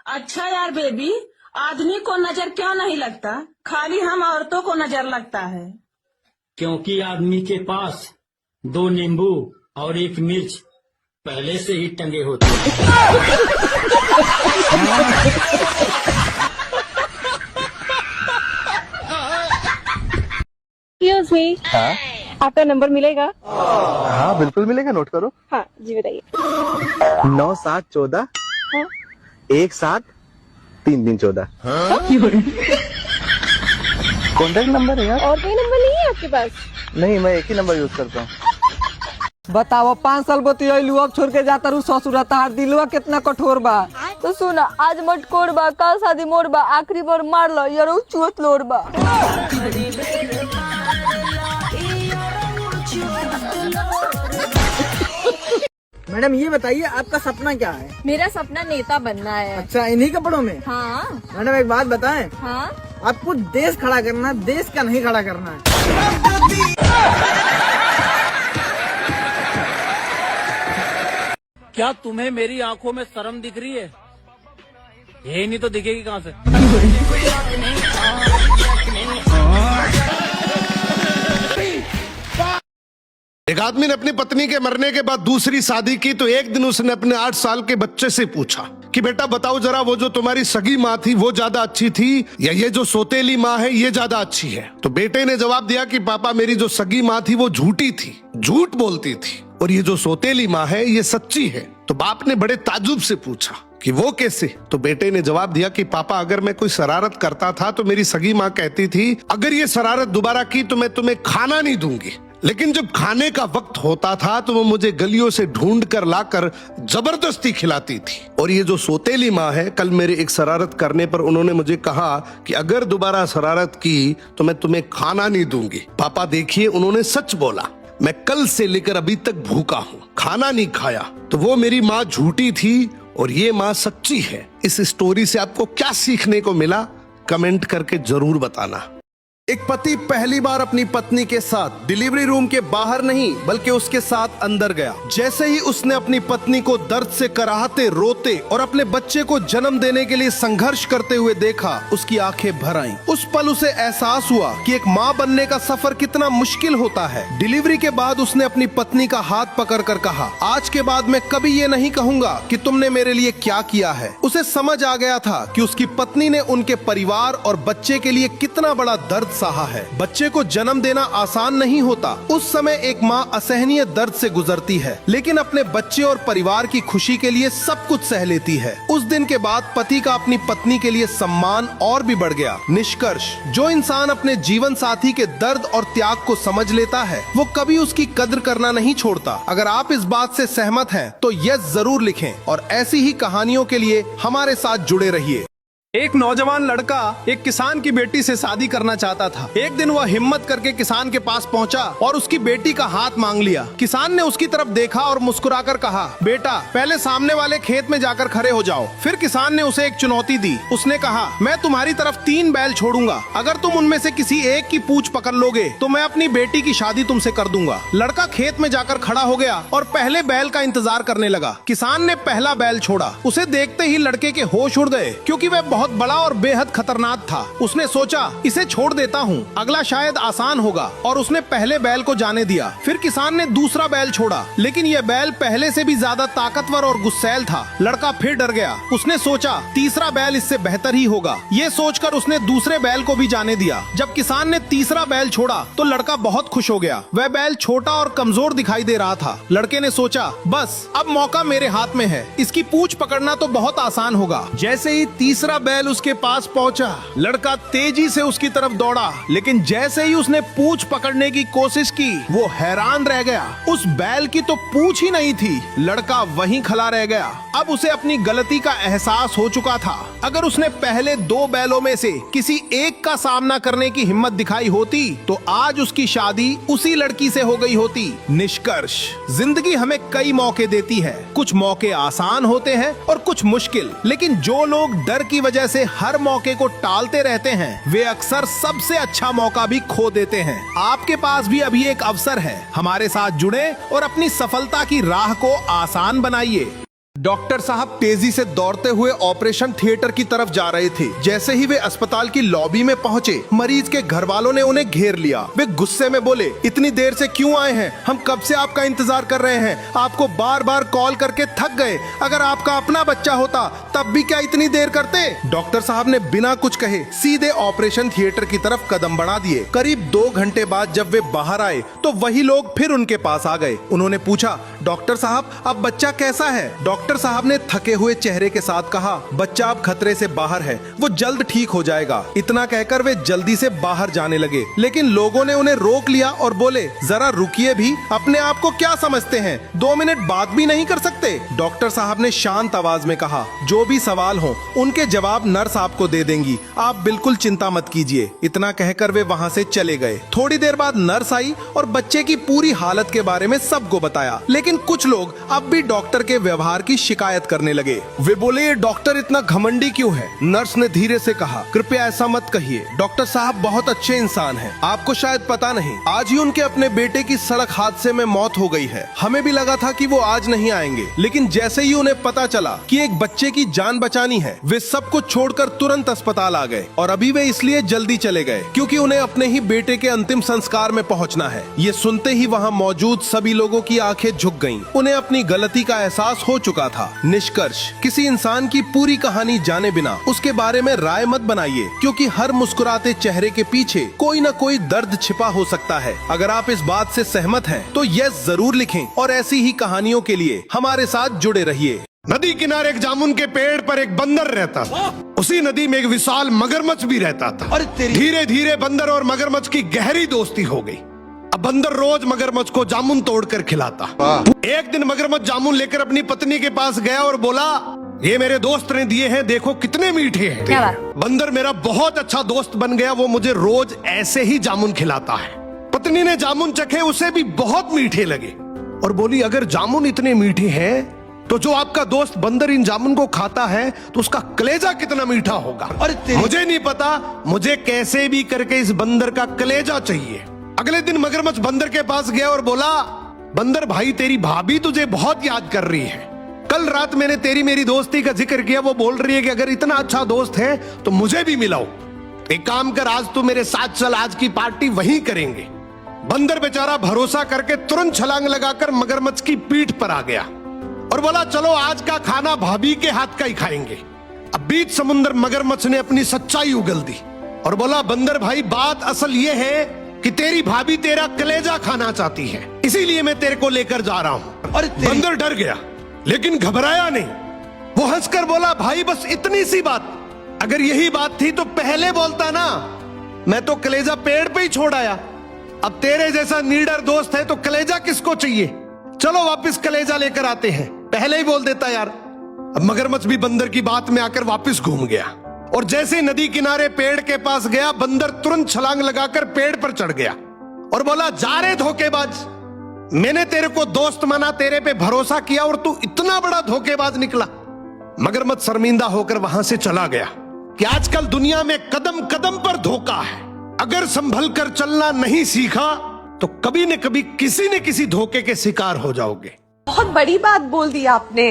अच्छा यार बेबी, आदमी को नजर क्यों नहीं लगता, खाली हम औरतों को नजर लगता है। क्योंकि आदमी के पास 2 नींबू और 1 मिर्च पहले से ही टंगे होते हैं। एक्सक्यूज मी, हाँ आपका नंबर मिलेगा? हाँ बिल्कुल मिलेगा, नोट करो। हाँ जी बताइए। 9714 हाँ? 173314। कॉन्टेक्ट नंबर है यार। और कोई नंबर नहीं है आपके पास? नहीं, मैं एक ही नंबर यूज करता हूँ। बताओ 5 साल बतियलू, अब छोड़ के जाता रू ससुर, तार दिलवा कितना कठोर बा। तो सुना, आज मटकोर बा, कल शादी मोर बा, आखिरी बार मार लो यार, चुत लोड़ बा। मैडम ये बताइए आपका सपना क्या है? मेरा सपना नेता बनना है। अच्छा, इन्हीं कपड़ों में? हाँ मैडम एक बात बताएं, हाँ। आपको देश खड़ा करना है, देश का नहीं खड़ा करना है। क्या तुम्हें मेरी आंखों में शर्म दिख रही है? ये नहीं तो दिखेगी कहाँ से? एक आदमी ने अपनी पत्नी के मरने के बाद दूसरी शादी की तो एक दिन उसने अपने 8 साल के बच्चे से पूछा कि बेटा बताओ जरा, वो जो तुम्हारी सगी माँ थी वो ज्यादा अच्छी थी या ये जो सोतेली माँ है ये ज्यादा अच्छी है? तो बेटे ने जवाब दिया कि पापा मेरी जो सगी माँ थी वो झूठी थी, झूठ बोलती थी, और ये जो सोतेली माँ है ये सच्ची है। तो बाप ने बड़े ताज्जुब से पूछा कि वो कैसे? तो बेटे ने जवाब दिया कि पापा अगर मैं कोई शरारत करता था तो मेरी सगी माँ कहती थी अगर ये शरारत दोबारा की तो मैं तुम्हें खाना नहीं दूंगी, लेकिन जब खाने का वक्त होता था तो वो मुझे गलियों से ढूंढ कर लाकर जबरदस्ती खिलाती थी। और ये जो सोतेली माँ है, कल मेरे एक शरारत करने पर उन्होंने मुझे कहा कि अगर दोबारा शरारत की तो मैं तुम्हें खाना नहीं दूंगी। पापा देखिए, उन्होंने सच बोला, मैं कल से लेकर अभी तक भूखा हूँ, खाना नहीं खाया। तो वो मेरी माँ झूठी थी और ये माँ सच्ची है। इस स्टोरी से आपको क्या सीखने को मिला, कमेंट करके जरूर बताना। एक पति पहली बार अपनी पत्नी के साथ डिलीवरी रूम के बाहर नहीं बल्कि उसके साथ अंदर गया। जैसे ही उसने अपनी पत्नी को दर्द से कराहते, रोते और अपने बच्चे को जन्म देने के लिए संघर्ष करते हुए देखा, उसकी आंखें भर आईं। उस पल उसे एहसास हुआ कि एक माँ बनने का सफर कितना मुश्किल होता है। डिलीवरी के बाद उसने अपनी पत्नी का हाथ पकड़कर कहा, आज के बाद मैं कभी ये नहीं कहूंगा कि तुमने मेरे लिए क्या किया है। उसे समझ आ गया था कि उसकी पत्नी ने उनके परिवार और बच्चे के लिए कितना बड़ा दर्द सहा है। बच्चे को जन्म देना आसान नहीं होता। उस समय एक माँ असहनीय दर्द से गुजरती है, लेकिन अपने बच्चे और परिवार की खुशी के लिए सब कुछ सह लेती है। उस दिन के बाद पति का अपनी पत्नी के लिए सम्मान और भी बढ़ गया। निष्कर्ष, जो इंसान अपने जीवन साथी के दर्द और त्याग को समझ लेता है वो कभी उसकी कद्र करना नहीं छोड़ता। अगर आप इस बात से सहमत हैं तो यस जरूर लिखें और ऐसी ही कहानियों के लिए हमारे साथ जुड़े रहिए। एक नौजवान लड़का एक किसान की बेटी से शादी करना चाहता था। एक दिन वह हिम्मत करके किसान के पास पहुंचा और उसकी बेटी का हाथ मांग लिया। किसान ने उसकी तरफ देखा और मुस्कुराकर कहा, बेटा पहले सामने वाले खेत में जाकर खड़े हो जाओ। फिर किसान ने उसे एक चुनौती दी। उसने कहा, मैं तुम्हारी तरफ 3 बैल छोड़ूंगा, अगर तुम उनमें से किसी एक की पूंछ पकड़ लोगे तो मैं अपनी बेटी की शादी तुमसे कर दूंगा। लड़का खेत में जाकर खड़ा हो गया और पहले बैल का इंतजार करने लगा। किसान ने पहला बैल छोड़ा। उसे देखते ही लड़के के होश उड़ गए, क्योंकि वह बहुत बड़ा और बेहद खतरनाक था। उसने सोचा, इसे छोड़ देता हूँ, अगला शायद आसान होगा, और उसने पहले बैल को जाने दिया। फिर किसान ने दूसरा बैल छोड़ा, लेकिन यह बैल पहले से भी ज्यादा ताकतवर और गुस्सैल था। लड़का फिर डर गया। उसने सोचा, तीसरा बैल इससे बेहतर ही होगा। ये सोचकर उसने दूसरे बैल को भी जाने दिया। जब किसान ने तीसरा बैल छोड़ा तो लड़का बहुत खुश हो गया। वह बैल छोटा और कमजोर दिखाई दे रहा था। लड़के ने सोचा, बस अब मौका मेरे हाथ में है, इसकी पूंछ पकड़ना तो बहुत आसान होगा। जैसे ही तीसरा बैल उसके पास पहुंचा, लड़का तेजी से उसकी तरफ दौड़ा, लेकिन जैसे ही उसने पूंछ पकड़ने की कोशिश की वो हैरान रह गया। उस बैल की तो पूंछ ही नहीं थी। लड़का वहीं खड़ा रह गया। अब उसे अपनी गलती का एहसास हो चुका था। अगर उसने पहले 2 बैलों में से किसी एक का सामना करने की हिम्मत दिखाई होती तो आज उसकी शादी उसी लड़की से हो गई होती। निष्कर्ष, जिंदगी हमें कई मौके देती है। कुछ मौके आसान होते हैं और कुछ मुश्किल, लेकिन जो लोग डर की वजह से हर मौके को टालते रहते हैं वे अक्सर सबसे अच्छा मौका भी खो देते हैं। आपके पास भी अभी एक अवसर है। हमारे साथ जुड़े और अपनी सफलता की राह को आसान बनाइए। डॉक्टर साहब तेजी से दौड़ते हुए ऑपरेशन थिएटर की तरफ जा रहे थे। जैसे ही वे अस्पताल की लॉबी में पहुंचे, मरीज के घर वालों ने उन्हें घेर लिया। वे गुस्से में बोले, इतनी देर से क्यों आए हैं? हम कब से आपका इंतजार कर रहे हैं, आपको बार बार कॉल करके थक गए। अगर आपका अपना बच्चा होता तब भी क्या इतनी देर करते? डॉक्टर साहब ने बिना कुछ कहे सीधे ऑपरेशन थिएटर की तरफ कदम बढ़ा दिए। करीब 2 घंटे बाद जब वे बाहर आए तो वही लोग फिर उनके पास आ गए। उन्होंने पूछा, डॉक्टर साहब अब बच्चा कैसा है? डॉक्टर साहब ने थके हुए चेहरे के साथ कहा, बच्चा अब खतरे से बाहर है, वो जल्द ठीक हो जाएगा। इतना कहकर वे जल्दी से बाहर जाने लगे, लेकिन लोगों ने उन्हें रोक लिया और बोले, जरा रुकिए भी, अपने आप को क्या समझते हैं, 2 मिनट बात भी नहीं कर सकते? डॉक्टर साहब ने शांत आवाज में कहा, जो भी सवाल हो उनके जवाब नर्स आपको दे देंगी, आप बिल्कुल चिंता मत कीजिए। इतना कहकर वे वहाँ से चले गए। थोड़ी देर बाद नर्स आई और बच्चे की पूरी हालत के बारे में सबको बताया, लेकिन कुछ लोग अब भी डॉक्टर के व्यवहार की शिकायत करने लगे। वे बोले, ये डॉक्टर इतना घमंडी क्यों है? नर्स ने धीरे से कहा, कृपया ऐसा मत कहिए, डॉक्टर साहब बहुत अच्छे इंसान हैं। आपको शायद पता नहीं, आज ही उनके अपने बेटे की सड़क हादसे में मौत हो गई है। हमें भी लगा था कि वो आज नहीं आएंगे, लेकिन जैसे ही उन्हें पता चला कि एक बच्चे की जान बचानी है, वे सब कुछ छोड़कर तुरंत अस्पताल आ गए। और अभी वे इसलिए जल्दी चले गए क्योंकि उन्हें अपने ही बेटे के अंतिम संस्कार में पहुंचना है। ये सुनते ही वहाँ मौजूद सभी लोगों की आंखें झुक गईं। उन्हें अपनी गलती का एहसास हो चुका था। निष्कर्ष, किसी इंसान की पूरी कहानी जाने बिना उसके बारे में राय मत बनाइए, क्योंकि हर मुस्कुराते चेहरे के पीछे कोई न कोई दर्द छिपा हो सकता है। अगर आप इस बात से सहमत हैं तो यस जरूर लिखें और ऐसी ही कहानियों के लिए हमारे साथ जुड़े रहिए। नदी किनारे एक जामुन के पेड़ पर एक बंदर रहता था। उसी नदी में एक विशाल मगरमच्छ भी रहता था। धीरे धीरे बंदर और मगरमच्छ की गहरी दोस्ती हो गई। अब बंदर रोज मगरमच्छ को जामुन तोड़कर खिलाता। एक दिन मगरमच्छ जामुन लेकर अपनी पत्नी के पास गया और बोला, ये मेरे दोस्त ने दिए हैं, देखो कितने मीठे हैं। क्या बात? बंदर मेरा बहुत अच्छा दोस्त बन गया, वो मुझे रोज ऐसे ही जामुन खिलाता है। पत्नी ने जामुन चखे, उसे भी बहुत मीठे लगे और बोली, अगर जामुन इतने मीठे हैं तो जो आपका दोस्त बंदर इन जामुन को खाता है तो उसका कलेजा कितना मीठा होगा। मुझे नहीं पता, मुझे कैसे भी करके इस बंदर का कलेजा चाहिए। अगले दिन मगरमच्छ बंदर के पास गया और बोला, बंदर भाई तेरी भाभी तुझे बहुत याद कर रही है। कल रात मैंने तेरी मेरी दोस्ती का जिक्र किया, वो बोल रही है कि अगर इतना अच्छा दोस्त है तो मुझे भी मिलाओ। एक काम कर, आज तू मेरे साथ चल, आज की पार्टी वहीं करेंगे। बंदर बेचारा भरोसा करके तुरंत छलांग लगाकर मगरमच्छ की पीठ पर आ गया और बोला, चलो आज का खाना भाभी के हाथ का ही खाएंगे। अब बीच समुद्र मगरमच्छ ने अपनी सच्चाई उगल दी और बोला, बंदर भाई बात असल ये है कि तेरी भाभी तेरा कलेजा खाना चाहती है, इसीलिए मैं तेरे को लेकर जा रहा हूं। बंदर डर गया लेकिन घबराया नहीं। वो हंसकर बोला, भाई बस इतनी सी बात, अगर यही बात थी तो पहले बोलता ना, मैं तो कलेजा पेड़ पे ही छोड़ आया। अब तेरे जैसा नीडर दोस्त है तो कलेजा किसको चाहिए? चलो वापस कलेजा लेकर आते हैं, पहले ही बोल देता यार। अब मगरमच्छ भी बंदर की बात में आकर वापस घूम गया और जैसे नदी किनारे पेड़ के पास गया, बंदर तुरंत छलांग लगाकर पेड़ पर चढ़ गया और बोला, जा रे धोखेबाज, मैंने तेरे को दोस्त माना, तेरे पे भरोसा किया और तू इतना बड़ा धोखेबाज निकला। मगरमच्छ शर्मिंदा होकर वहां से चला गया कि आजकल दुनिया में कदम कदम पर धोखा है। अगर संभल कर चलना नहीं सीखा तो कभी न कभी किसी न किसी धोखे के शिकार हो जाओगे। बहुत बड़ी बात बोल दी आपने।